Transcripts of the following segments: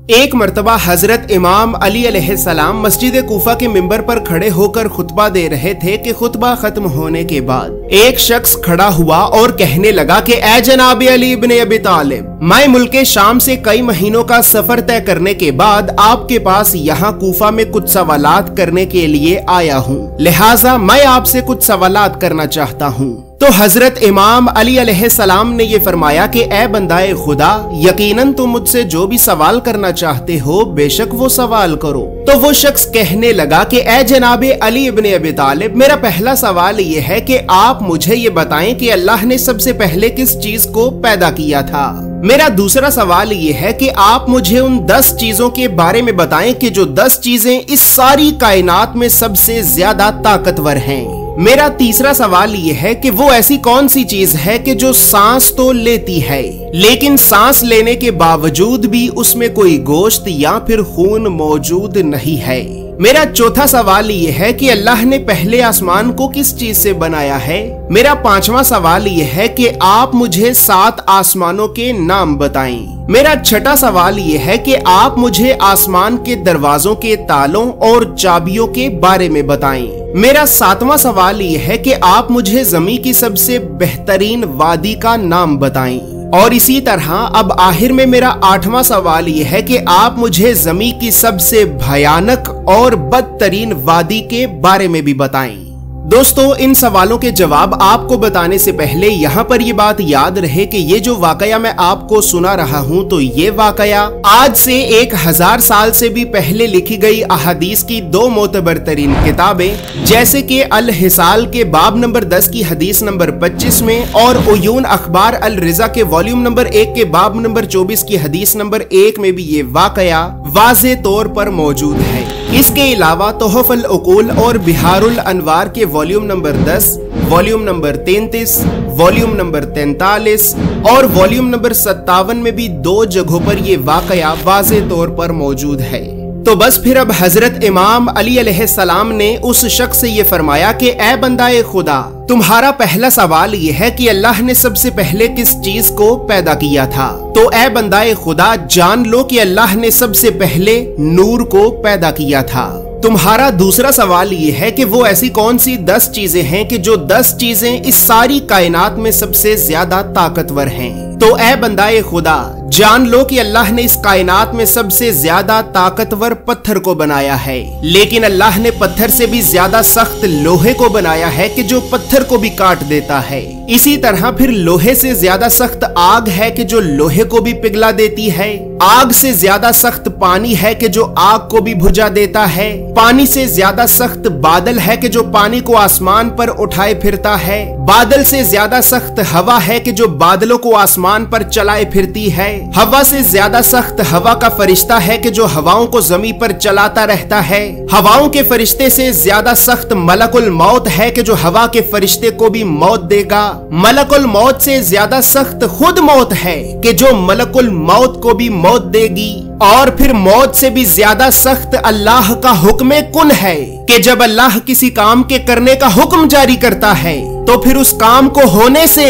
एक मर्तबा हजरत इमाम अली अलैहिस्सलाम मस्जिद कूफा के मिंबर पर खड़े होकर खुतबा दे रहे थे कि खुतबा खत्म होने के बाद एक शख्स खड़ा हुआ और कहने लगा कि ए जनाब अली इब्न अबी तालिब, मैं मुल्के शाम से कई महीनों का सफर तय करने के बाद आपके पास यहाँ कूफा में कुछ सवालात करने के लिए आया हूँ, लिहाजा मैं आपसे कुछ सवालात करना चाहता हूँ। तो हजरत इमाम अली अलैहिस्सलाम ने ये फरमाया कि ए बंदाए खुदा, यकीनन तुम मुझसे जो भी सवाल करना चाहते हो बेशक वो सवाल करो। तो वो शख्स कहने लगा कि ए जनाबे अली इब्न अबी तालिब, मेरा पहला सवाल ये है कि आप मुझे ये बताएं कि अल्लाह ने सबसे पहले किस चीज को पैदा किया था। मेरा दूसरा सवाल ये है कि आप मुझे उन 10 चीजों के बारे में बताएं कि जो 10 चीजें इस सारी कायनात में सबसे ज्यादा ताकतवर हैं। मेरा तीसरा सवाल ये है कि वो ऐसी कौन सी चीज है कि जो सांस तो लेती है लेकिन सांस लेने के बावजूद भी उसमें कोई गोश्त या फिर खून मौजूद नहीं है। मेरा चौथा सवाल ये है कि अल्लाह ने पहले आसमान को किस चीज से बनाया है। मेरा पांचवा सवाल ये है कि आप मुझे 7 आसमानों के नाम बताएं। मेरा छठा सवाल ये है कि आप मुझे आसमान के दरवाजों के तालों और चाबियों के बारे में बताएं। मेरा 7वां सवाल ये है कि आप मुझे ज़मीन की सबसे बेहतरीन वादी का नाम बताएं। और इसी तरह अब आखिर में मेरा 8वां सवाल यह है कि आप मुझे ज़मीन की सबसे भयानक और बदतरीन वादी के बारे में भी बताएं। दोस्तों, इन सवालों के जवाब आपको बताने से पहले यहाँ पर ये बात याद रहे कि ये जो वाकया मैं आपको सुना रहा हूँ तो ये वाकया आज से 1000 साल से भी पहले लिखी गई अहादीस की 2 मोतबर तरीन किताबें जैसे कि अल हिसाल के बाब नंबर 10 की हदीस नंबर 25 में और उयून अखबार अल रिजा के वॉल्यूम नंबर 1 के बाब नंबर 24 की हदीस नंबर 1 में भी ये वाकया वाज़े तौर पर मौजूद है। इसके अलावा तोहफल उकूल और बिहारुल अनवार के volume number 10, volume number 33, volume number 43 और वॉल्यूम नंबर 57 में भी 2 जगहों पर ये वाकया वाज़े तौर पर मौजूद है। तो बस फिर अब हजरत इमाम अली अलैहिस्सलाम ने उस शख्स से ये फरमाया कि ए बंदाए खुदा, तुम्हारा पहला सवाल ये है कि अल्लाह ने सबसे पहले किस चीज को पैदा किया था। तो ए बंदाए खुदा, जान लो कि अल्लाह ने सबसे पहले नूर को पैदा किया था। तुम्हारा दूसरा सवाल ये है कि वो ऐसी कौन सी 10 चीजें हैं कि जो 10 चीजें इस सारी कायनात में सबसे ज्यादा ताकतवर हैं। तो ए बंदाए खुदा, जान लो कि अल्लाह ने इस कायनात में सबसे ज्यादा ताकतवर पत्थर को बनाया है, लेकिन अल्लाह ने पत्थर से भी ज्यादा सख्त लोहे को बनाया है कि जो पत्थर को भी काट देता है। इसी तरह फिर लोहे से ज्यादा सख्त आग है कि जो लोहे को भी पिघला देती है। आग से ज्यादा सख्त पानी है कि जो आग को भी बुझा देता है। पानी से ज्यादा सख्त बादल है कि जो पानी को आसमान पर उठाए फिरता है। बादल से ज्यादा सख्त हवा है कि जो बादलों को आसमान पर चलाए फिरती है। हवा से ज्यादा सख्त हवा का फरिश्ता है कि जो हवाओं को जमीन पर चलाता रहता है। हवाओं के फरिश्ते से ज्यादा सख्त मलकुल मौत है कि जो हवा के फरिश्ते को भी मौत देगा। मलकुल मौत से ज्यादा सख्त खुद मौत है कि जो मलकुल मौत को भी मौत देगी। और फिर मौत से भी ज्यादा सख्त अल्लाह का हुक्म कुन है कि जब अल्लाह किसी काम के करने का हुक्म जारी करता है तो फिर उस काम को होने से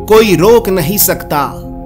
कोई रोक नहीं सकता।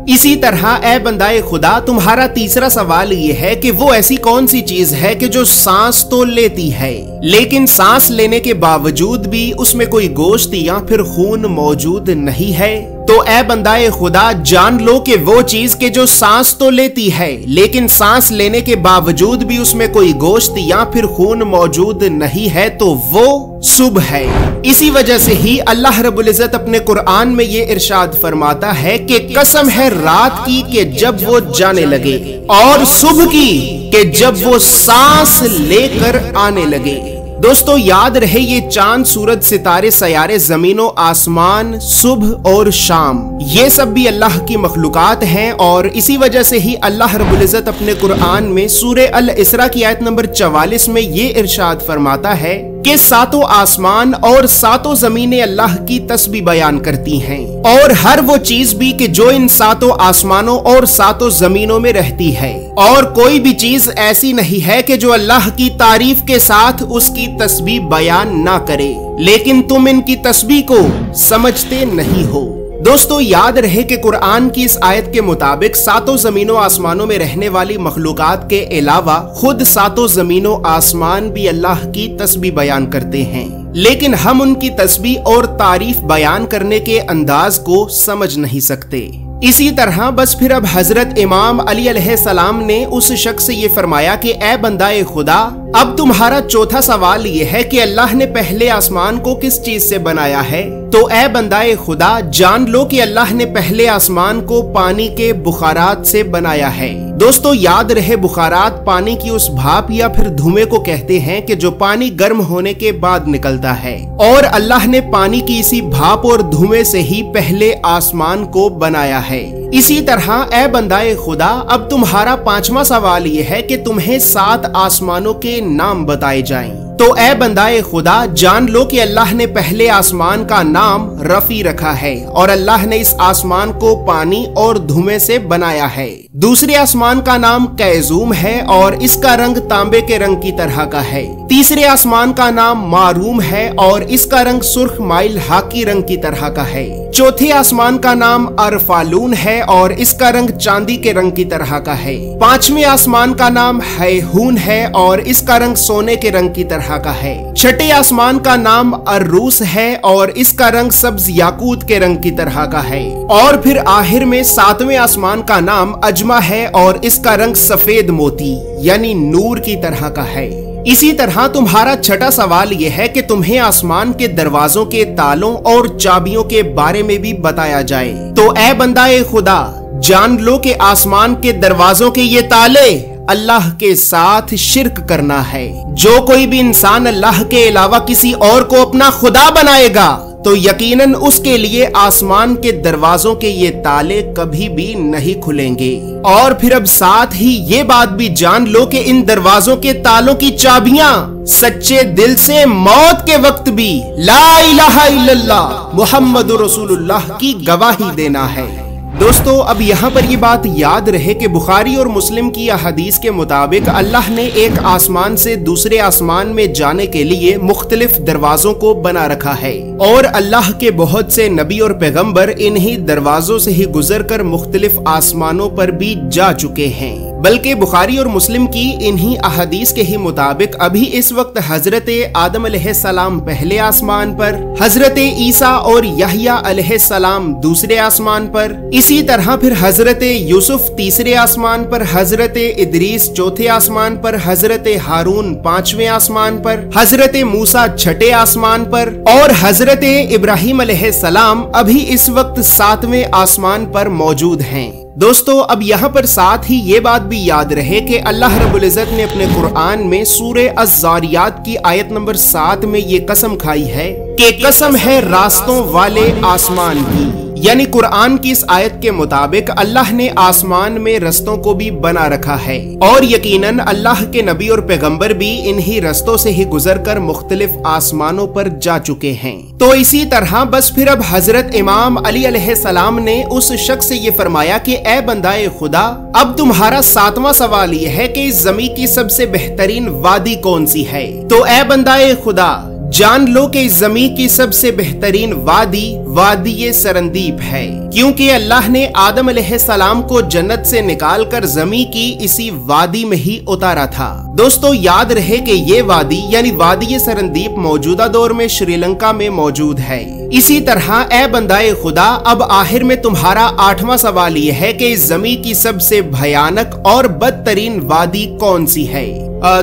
इसी तरह ए बंदाए खुदा, तुम्हारा तीसरा सवाल ये है कि वो ऐसी कौन सी चीज है कि जो सांस तो लेती है लेकिन सांस लेने के बावजूद भी उसमें कोई गोश्त या फिर खून मौजूद नहीं है। तो ए बंदाए खुदा, जान लो कि वो चीज के जो सांस तो लेती है लेकिन सांस लेने के बावजूद भी उसमें कोई गोश्त या फिर खून मौजूद नहीं है, तो वो सुबह है। इसी वजह से ही अल्लाह रब्बुल इज्जत अपने कुरान में ये इरशाद फरमाता है कि कसम है रात की कि जब वो जाने लगे और सुबह की कि जब वो सांस लेकर आने लगे। दोस्तों, याद रहे ये चांद, सूरज, सितारे, सयारे, जमीनों, आसमान, सुबह और शाम, ये सब भी अल्लाह की मखलूकात हैं। और इसी वजह से ही अल्लाह रब्बुल इज्जत अपने कुरान में सूरे अल इसरा की आयत नंबर 44 में ये इरशाद फरमाता है कि 7 आसमान और 7 जमीनें अल्लाह की तस्बीह बयान करती हैं और हर वो चीज भी कि जो इन 7 आसमानों और 7 जमीनों में रहती है। और कोई भी चीज ऐसी नहीं है कि जो अल्लाह की तारीफ के साथ उसकी तस्बीह बयान ना करे, लेकिन तुम इनकी तस्बीह को समझते नहीं हो। दोस्तों याद रहे कि कुरान की इस आयत के मुताबिक सातों जमीनों आसमानों में रहने वाली मखलूकात के अलावा खुद सातों जमीनों आसमान भी अल्लाह की तस्बीह बयान करते हैं, लेकिन हम उनकी तस्बीह और तारीफ बयान करने के अंदाज को समझ नहीं सकते। इसी तरह बस फिर अब हजरत इमाम अली अलैहिस्सलाम ने उस शख्स से ये फरमाया कि ए बंदाए खुदा, अब तुम्हारा चौथा सवाल ये है कि अल्लाह ने पहले आसमान को किस चीज से बनाया है। तो ए बंदाए खुदा, जान लो कि अल्लाह ने पहले आसमान को पानी के बुखारात से बनाया है। दोस्तों याद रहे, बुखारात पानी की उस भाप या फिर धुएं को कहते हैं कि जो पानी गर्म होने के बाद निकलता है, और अल्लाह ने पानी की इसी भाप और धुएं से ही पहले आसमान को बनाया है। इसी तरह ए बंदाए खुदा, अब तुम्हारा पांचवा सवाल ये है कि तुम्हें 7 आसमानों के नाम बताए जाएं। तो ए बंदाए खुदा, जान लो कि अल्लाह ने पहले आसमान का नाम रफी रखा है और अल्लाह ने इस आसमान को पानी और धुएं से बनाया है। दूसरे आसमान का नाम कैजूम है और इसका रंग तांबे के रंग की तरह का है। तीसरे आसमान का नाम मारूम है और इसका रंग सुर्ख माइल हाकी रंग की तरह का है। चौथे आसमान का नाम अरफालून है और इसका रंग चांदी के रंग की तरह का है। पांचवें आसमान का नाम हैहून है और इसका रंग सोने के रंग की तरह का है। छठे आसमान का नाम अर्रूस है और इसका रंग सब्ज याकूत के रंग की तरह का है। और फिर आखिर में 7वें आसमान का नाम अजमा है और इसका रंग सफेद मोती यानी नूर की तरह का है। इसी तरह तुम्हारा छठा सवाल यह है कि तुम्हें आसमान के दरवाजों के तालों और चाबियों के बारे में भी बताया जाए। तो ए बंदाए खुदा, जान लो कि आसमान के दरवाजों के ये ताले अल्लाह के साथ शिर्क करना है। जो कोई भी इंसान अल्लाह के अलावा किसी और को अपना खुदा बनाएगा तो यकीनन उसके लिए आसमान के दरवाजों के ये ताले कभी भी नहीं खुलेंगे। और फिर अब साथ ही ये बात भी जान लो कि इन दरवाजों के तालों की चाबियां सच्चे दिल से मौत के वक्त भी ला इलाहा इल्लल्लाह मुहम्मदुर रसूलुल्लाह की गवाही देना है। दोस्तों अब यहाँ पर ये बात याद रहे कि बुखारी और मुस्लिम की हदीस के मुताबिक अल्लाह ने एक आसमान से दूसरे आसमान में जाने के लिए मुख्तलिफ दरवाजों को बना रखा है और अल्लाह के बहुत से नबी और पैगंबर इन्हीं दरवाजों से ही गुजरकर मुख्तलिफ आसमानों पर भी जा चुके हैं। बल्कि बुखारी और मुस्लिम की इन्हीं अहदीस के ही मुताबिक अभी इस वक्त हजरत आदम अलैहिस्सलाम पहले आसमान पर, हजरत ईसा और यहया अलैहिस्सलाम दूसरे आसमान पर, इसी तरह फिर हजरत यूसुफ तीसरे आसमान पर, हजरत इदरीस चौथे आसमान पर, हजरत हारून 5वें आसमान पर, हजरत मूसा 6ठे आसमान पर और हजरत इब्राहिम अलैहिस्सलाम अभी इस वक्त 7वें आसमान पर मौजूद हैं। दोस्तों अब यहाँ पर साथ ही ये बात भी याद रहे कि अल्लाह रब्बुल इज़्ज़त ने अपने कुरान में सूरे अज़-ज़ारियात की आयत नंबर 7 में ये कसम खाई है कि कसम है रास्तों वाले आसमान की। यानी कुरान की इस आयत के मुताबिक अल्लाह ने आसमान में रस्तों को भी बना रखा है और यकीनन अल्लाह के नबी और पैगंबर भी इन्हीं रस्तों से ही गुजरकर मुख्तलिफ आसमानों पर जा चुके हैं। तो इसी तरह बस फिर अब हजरत इमाम अली अलैहिस्सलाम ने उस शख्स से ये फरमाया कि ए बंदाए खुदा, अब तुम्हारा 7वां सवाल ये है कि इस जमीन की सबसे बेहतरीन वादी कौन सी है। तो ए बंदाए खुदा, जान लो कि इस जमीन की सबसे बेहतरीन वादी सरंदीप है, क्योंकि अल्लाह ने आदम अलैहिस्सलाम को जन्नत से निकालकर जमीन की इसी वादी में ही उतारा था। दोस्तों याद रहे कि ये वादी यानी वादी सरंदीप मौजूदा दौर में श्रीलंका में मौजूद है। इसी तरह ए बंदाए खुदा, अब आखिर में तुम्हारा 8वां सवाल ये है कि इस जमीन की सबसे भयानक और बदतरीन वादी कौन सी है।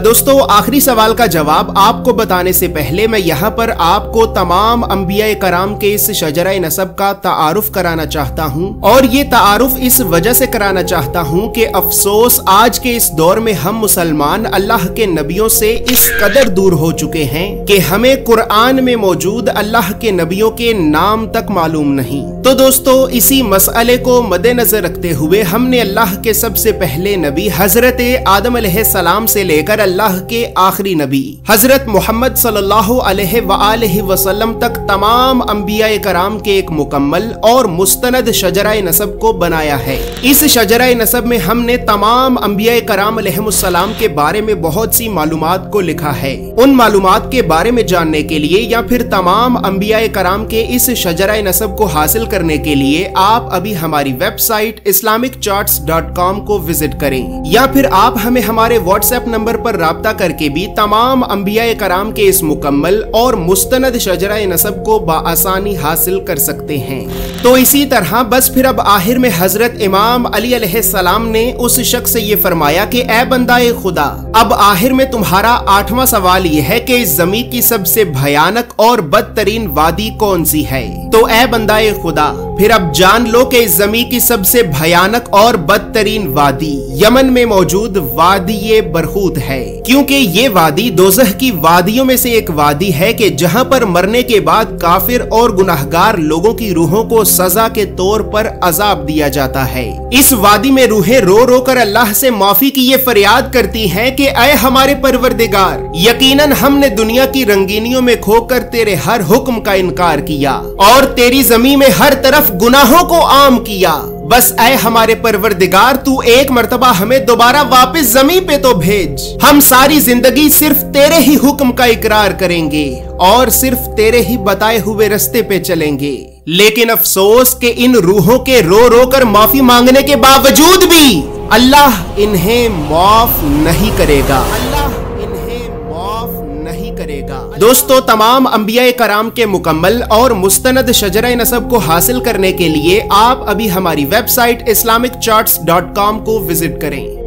दोस्तों आखिरी सवाल का जवाब आपको बताने से पहले मैं यहाँ पर आपको तमाम अंबिया कराम के इस शजरा नसब का तारुफ कराना चाहता हूँ और ये तारुफ इस वजह से कराना चाहता हूँ कि अफसोस आज के इस दौर में हम मुसलमान अल्लाह के नबियों से इस कदर दूर हो चुके हैं कि हमें कुरान में मौजूद अल्लाह के नबियों के नाम तक मालूम नहीं। तो दोस्तों इसी मसले को मद्देनजर रखते हुए हमने अल्लाह के सबसे पहले नबी हजरत आदम अलैहिस्सलाम से लेकर अल्लाह के आखिरी नबी हजरत मोहम्मद सल्लल्लाहु अलैहि वसल्लम तक तमाम अंबिया कराम के एक मुकम्मल और मुस्तनद शजरा नसब को बनाया है। इस शजरा नसब में हमने तमाम अंबिया कराम अलैहिमुस्सलाम के बारे में बहुत सी मालूमात को लिखा है। उन मालूमात के बारे में जानने के लिए या फिर तमाम अंबिया कराम के इस शजरा नसब को हासिल करने के लिए आप अभी हमारी वेबसाइट islamiccharts.com को विजिट करें, या फिर आप हमें हमारे व्हाट्सएप नंबर पर राब्ता करके भी तमाम अंबिया कराम के इस मुकम्मल और मुस्तनद शजरा नसब को बाआसानी हासिल कर सकते हैं। तो इसी तरह बस फिर अब आखिर में हजरत इमाम अली अलैहिस्सलाम ने उस शख्स से ये फरमाया कि ए बंदाए खुदा, अब आखिर में तुम्हारा 8वां सवाल यह है कि इस जमीन की सबसे भयानक और बदतरीन वादी कौन सी है। तो ए बंदाए खुदा, फिर अब जान लो कि इस जमीन की सबसे भयानक और बदतरीन वादी यमन में मौजूद वादी बरहूत है, क्योंकि ये वादी दोज़ख की वादियों में से एक वादी है कि जहां पर मरने के बाद काफिर और गुनाहगार लोगों की रूहों को सजा के तौर पर अजाब दिया जाता है। इस वादी में रूहें रो रो कर अल्लाह से माफी की ये फरियाद करती हैं कि ऐ हमारे परवरदिगार, यकीनन हमने दुनिया की रंगीनियों में खोकर तेरे हर हुक्म का इनकार किया और तेरी जमीन में हर तरफ गुनाहों को आम किया। बस ऐ हमारे परवरदिगार, तू एक मर्तबा हमें दोबारा वापस जमीन पे तो भेज। हम सारी जिंदगी सिर्फ तेरे ही हुक्म का इकरार करेंगे और सिर्फ तेरे ही बताए हुए रास्ते पे चलेंगे। लेकिन अफसोस कि इन रूहों के रो रो कर माफी मांगने के बावजूद भी अल्लाह इन्हें माफ नहीं करेगा। दोस्तों, तमाम अंबिया कराम के मुकम्मल और मुस्तनद शजरा नसब को हासिल करने के लिए आप अभी हमारी वेबसाइट islamiccharts.com को विजिट करें।